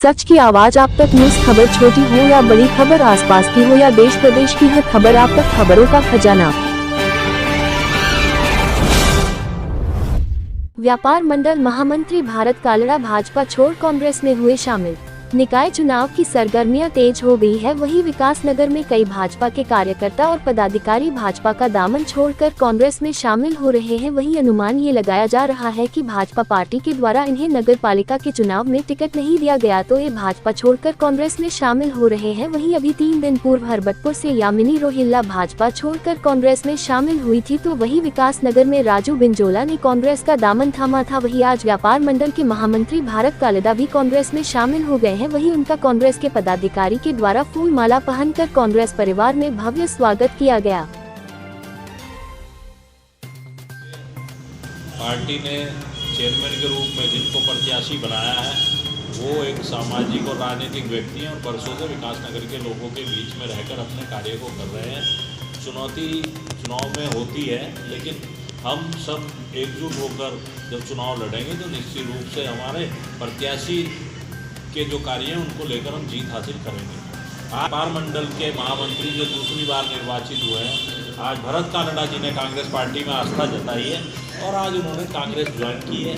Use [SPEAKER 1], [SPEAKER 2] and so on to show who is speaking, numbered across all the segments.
[SPEAKER 1] सच की आवाज आप तक। न्यूज़ खबर छोटी हो या बड़ी खबर, आसपास की हो या देश प्रदेश की, हर खबर आप तक। खबरों का खजाना। व्यापार मंडल महामंत्री भारत कालड़ा भाजपा छोड़ कांग्रेस में हुए शामिल। निकाय चुनाव की सरगर्मियां तेज हो गई है, वहीं विकासनगर में कई भाजपा के कार्यकर्ता और पदाधिकारी भाजपा का दामन छोड़कर कांग्रेस में शामिल हो रहे हैं। वहीं अनुमान ये लगाया जा रहा है कि भाजपा पार्टी के द्वारा इन्हें नगर पालिका के चुनाव में टिकट नहीं दिया गया तो ये भाजपा छोड़कर कांग्रेस में शामिल हो रहे हैं। वहीं अभी 3 दिन पूर्व हरबतपुर से यामिनी रोहिल्ला भाजपा छोड़कर कांग्रेस में शामिल हुई थी, तो वही विकासनगर में राजू बिंजोला ने कांग्रेस का दामन थामा था। वही आज व्यापार मंडल के महामंत्री भारत कालड़ा भी कांग्रेस में शामिल हो गए हैं। वहीं उनका कांग्रेस के पदाधिकारी के द्वारा फूल माला पहनकर कांग्रेस परिवार में भव्य स्वागत किया गया।
[SPEAKER 2] पार्टी ने चेयरमैन के रूप में जिनको प्रत्याशी बनाया है वो एक सामाजिक और राजनीतिक व्यक्ति हैं और वर्षों से विकासनगर के लोगों के बीच में रहकर अपने कार्य को कर रहे हैं। चुनौती चुनाव में होती है, लेकिन हम सब एकजुट होकर जब चुनाव लड़ेंगे तो निश्चित रूप से हमारे प्रत्याशी के जो कार्य हैं उनको लेकर हम जीत हासिल करेंगे। व्यापार मंडल के महामंत्री जो दूसरी बार निर्वाचित हुए हैं, आज भरत कालड़ा जी ने कांग्रेस पार्टी में आस्था जताई है और आज उन्होंने कांग्रेस ज्वाइन की है।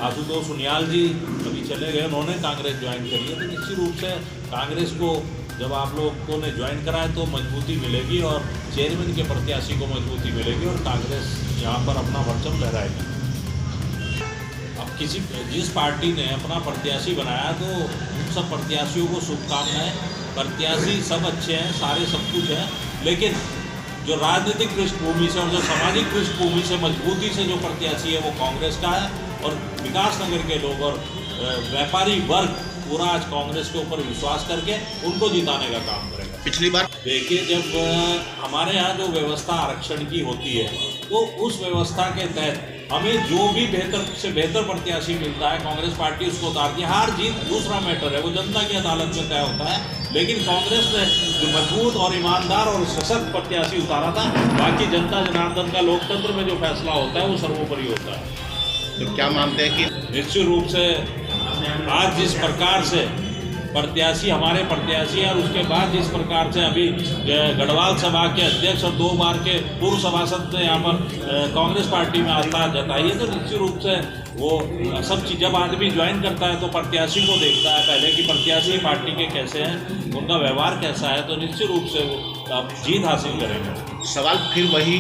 [SPEAKER 2] आशुतोष सुनियाल जी अभी चले गए, उन्होंने कांग्रेस ज्वाइन करी है। तो निश्चित रूप से कांग्रेस को जब आप लोगों ने ज्वाइन करा है तो मजबूती मिलेगी और चेयरमैन के प्रत्याशी को मजबूती मिलेगी और कांग्रेस यहाँ पर अपना परचम लहराएगी। अब जिस पार्टी ने अपना प्रत्याशी बनाया तो उन सब प्रत्याशियों को शुभकामनाएं। प्रत्याशी सब अच्छे हैं, सारे सब कुछ है, लेकिन जो राजनीतिक पृष्ठभूमि से और जो सामाजिक पृष्ठभूमि से मजबूती से जो प्रत्याशी है वो कांग्रेस का है और विकासनगर के लोग और व्यापारी वर्ग पूरा आज कांग्रेस के ऊपर विश्वास करके उनको जिताने का काम करेगा।
[SPEAKER 3] पिछली बार
[SPEAKER 2] देखिए, जब हमारे यहाँ जो व्यवस्था आरक्षण की होती है तो उस व्यवस्था के तहत हमें जो भी बेहतर से बेहतर प्रत्याशी मिलता है कांग्रेस पार्टी उसको उतारती है। हार जीत दूसरा मैटर है, वो जनता की अदालत में तय होता है, लेकिन कांग्रेस ने जो मजबूत और ईमानदार और सशक्त प्रत्याशी उतारा था। बाकी जनता जनार्दन का लोकतंत्र में जो फैसला होता है वो सर्वोपरि होता है।
[SPEAKER 3] तो क्या मानते हैं कि
[SPEAKER 2] निश्चित रूप से आज जिस प्रकार से प्रत्याशी हमारे प्रत्याशी हैं और उसके बाद जिस प्रकार से अभी गढ़वाल सभा के अध्यक्ष और 2 बार के पूर्व सभासद ने यहाँ पर कांग्रेस पार्टी में आस्था जताई है, तो निश्चित रूप से वो सब चीज़ जब आदमी ज्वाइन करता है तो प्रत्याशी को देखता है पहले कि प्रत्याशी पार्टी के कैसे हैं, उनका व्यवहार कैसा है, तो निश्चित रूप से वो जीत हासिल करेंगे।
[SPEAKER 3] सवाल फिर वही,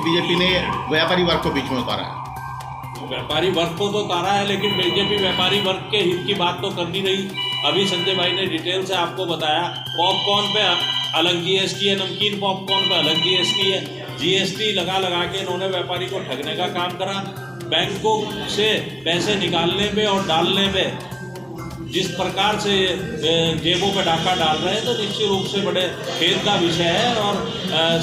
[SPEAKER 3] बीजेपी ने व्यापारी वर्ग को बीच में उतारा है।
[SPEAKER 2] व्यापारी वर्ग को तो उतारा है, लेकिन बीजेपी व्यापारी वर्ग के हित की बात तो करनी रही। अभी संजय भाई ने डिटेल से आपको बताया, पॉपकॉर्न पे अलग जीएसटी है, नमकीन पॉपकॉर्न पे अलग जीएसटी है। जीएसटी लगा के इन्होंने व्यापारी को ठगने का काम करा। बैंकों से पैसे निकालने पे और डालने पे जिस प्रकार से जेबों पे डाका डाल रहे हैं तो निश्चित रूप से बड़े खेद का विषय है और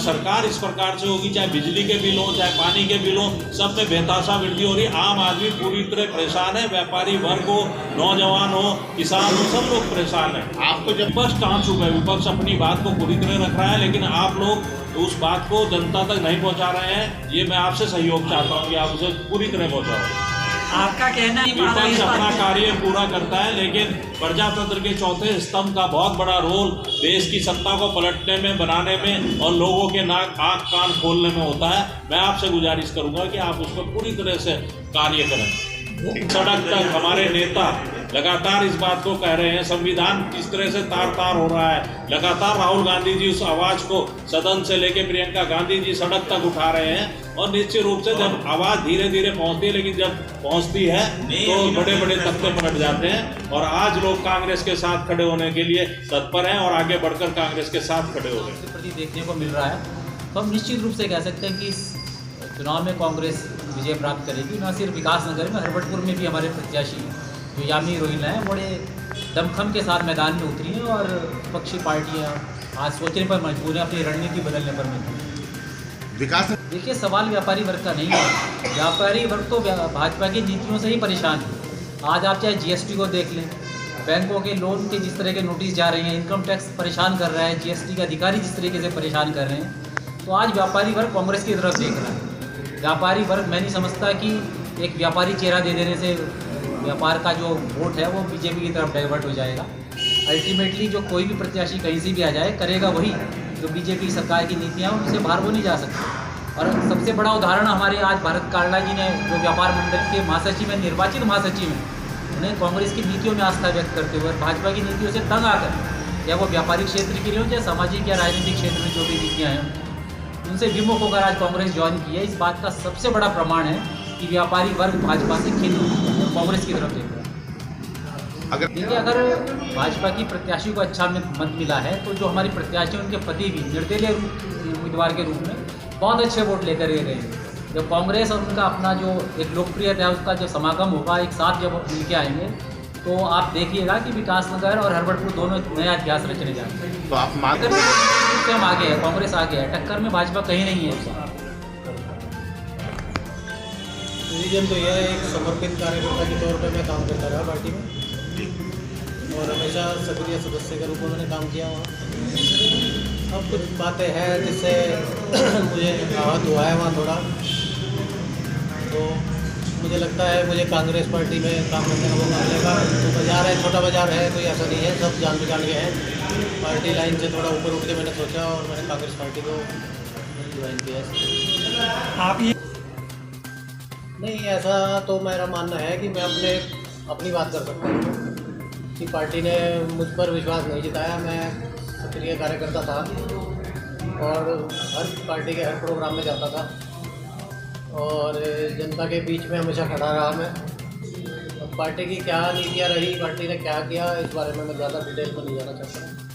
[SPEAKER 2] सरकार इस प्रकार से होगी, चाहे बिजली के बिल हो चाहे पानी के बिल हो, सब में बेताशा वृद्धि हो रही है। आम आदमी पूरी तरह परेशान है, व्यापारी वर्ग हो, नौजवान हो, किसान हो, सब लोग परेशान है। आपको जब विपक्ष कहाँ चुप है, विपक्ष अपनी बात को पूरी तरह रख रहा है, लेकिन आप लोग उस बात को जनता तक नहीं पहुँचा रहे हैं। ये मैं आपसे सहयोग चाहता हूँ कि आप उसे पूरी तरह पहुँचाओ।
[SPEAKER 4] आपका कहना है
[SPEAKER 2] विपक्ष अपना कार्य पूरा करता है, लेकिन प्रजातंत्र के चौथे स्तंभ का बहुत बड़ा रोल देश की सत्ता को पलटने में, बनाने में और लोगों के नाक आँख कान खोलने में होता है। मैं आपसे गुजारिश करूंगा कि आप उस पर पूरी तरह से कार्य करें। सड़क तक हमारे नेता लगातार इस बात को कह रहे हैं, संविधान किस तरह से तार तार हो रहा है। लगातार राहुल गांधी जी उस आवाज़ को सदन से लेके प्रियंका गांधी जी सड़क तक उठा रहे हैं और निश्चित रूप से जब आवाज़ धीरे धीरे पहुंचती है, लेकिन जब पहुंचती है तो बड़े बड़े तख्ते पलट जाते हैं और आज लोग कांग्रेस के साथ खड़े होने के लिए तत्पर हैं और आगे बढ़कर कांग्रेस के साथ खड़े हो गए।
[SPEAKER 4] प्रति देखने को मिल रहा है, तो हम निश्चित रूप से कह सकते हैं कि इस चुनाव में कांग्रेस विजय प्राप्त करेगी। न सिर्फ विकासनगर में, हरबतपुर में भी हमारे प्रत्याशी जो यामिनी रोहिल्ला हैं बड़े दमखम के साथ मैदान में उतरी हैं और विपक्षी पार्टियाँ आज सोचने पर मजबूर हैं, अपनी रणनीति बदलने पर मजबूर।
[SPEAKER 3] विकास
[SPEAKER 4] देखिए, सवाल व्यापारी वर्ग का नहीं है, व्यापारी वर्ग तो भाजपा की नीतियों से ही परेशान है। आज आप चाहे जीएसटी को देख लें, बैंकों के लोन के जिस तरह के नोटिस जा रहे हैं, इनकम टैक्स परेशान कर रहा है, जीएसटी के अधिकारी जिस तरीके से परेशान कर रहे हैं, तो आज व्यापारी वर्ग कांग्रेस की तरफ देख रहा है। व्यापारी वर्ग मैं नहीं समझता कि एक व्यापारी चेहरा दे देने से व्यापार का जो वोट है वो बीजेपी की तरफ डाइवर्ट हो जाएगा। अल्टीमेटली जो कोई भी प्रत्याशी कहीं से भी आ जाए करेगा वही जो बीजेपी सरकार की नीतियाँ हैं उनसे बाहर वो नहीं जा सकते। और सबसे बड़ा उदाहरण हमारे आज भारत कालड़ा जी ने जो व्यापार मंडल के महासचिव हैं, निर्वाचित महासचिव हैं, उन्हें कांग्रेस की नीतियों में आस्था व्यक्त करते हुए भाजपा की नीतियों से तंग आकर, या वो व्यापारिक क्षेत्र के लिए हो या सामाजिक या राजनीतिक क्षेत्र में जो भी नीतियाँ हैं उनसे विमुख होकर आज कांग्रेस ज्वाइन की है। इस बात का सबसे बड़ा प्रमाण है कि व्यापारी वर्ग भाजपा से खिन्न कांग्रेस की तरफ देख रहा है।
[SPEAKER 3] अगर
[SPEAKER 4] देखिए, अगर भाजपा की प्रत्याशी को अच्छा मत मिला है तो जो हमारी प्रत्याशी उनके पति भी निर्दलीय उम्मीदवार के रूप में बहुत अच्छे वोट लेकर गए हैं। जब कांग्रेस और उनका अपना जो एक लोकप्रियता है उसका जो समागम होगा, एक साथ जब मिलके आएंगे तो आप देखिएगा कि विकासनगर और हरबटपुर दोनों नया इतिहास रचने जा रहे हैं।
[SPEAKER 3] तो आप मांग
[SPEAKER 4] तो हम आगे है, कांग्रेस आगे है, टक्कर में भाजपा कहीं नहीं है।
[SPEAKER 5] रीजन तो यह है, एक समर्पित कार्यकर्ता के तौर पे मैं काम करता रहा पार्टी में और हमेशा सक्रिय सदस्य के रूप में मैंने काम किया वहाँ। अब कुछ बातें हैं जिससे मुझे आहत हुआ है वहाँ थोड़ा, तो मुझे लगता है मुझे कांग्रेस पार्टी में काम करने का मौका मिलेगा। तो बाजार है, छोटा बाजार है, कोई ऐसा नहीं है, सब जान पहचान के हैं। पार्टी लाइन से थोड़ा ऊपर उठ के मैंने सोचा और मैंने कांग्रेस पार्टी को ज्वाइन किया।
[SPEAKER 6] आप ये
[SPEAKER 5] नहीं, ऐसा तो मेरा मानना है कि मैं अपनी बात कर सकता हूँ कि पार्टी ने मुझ पर विश्वास नहीं जताया। मैं सक्रिय कार्यकर्ता था और हर पार्टी के हर प्रोग्राम में जाता था और जनता के बीच में हमेशा खड़ा रहा मैं। अब पार्टी की क्या नीतियाँ रही, पार्टी ने क्या किया, इस बारे में मैं ज़्यादा डिटेल में नहीं जाना चाहता हूँ।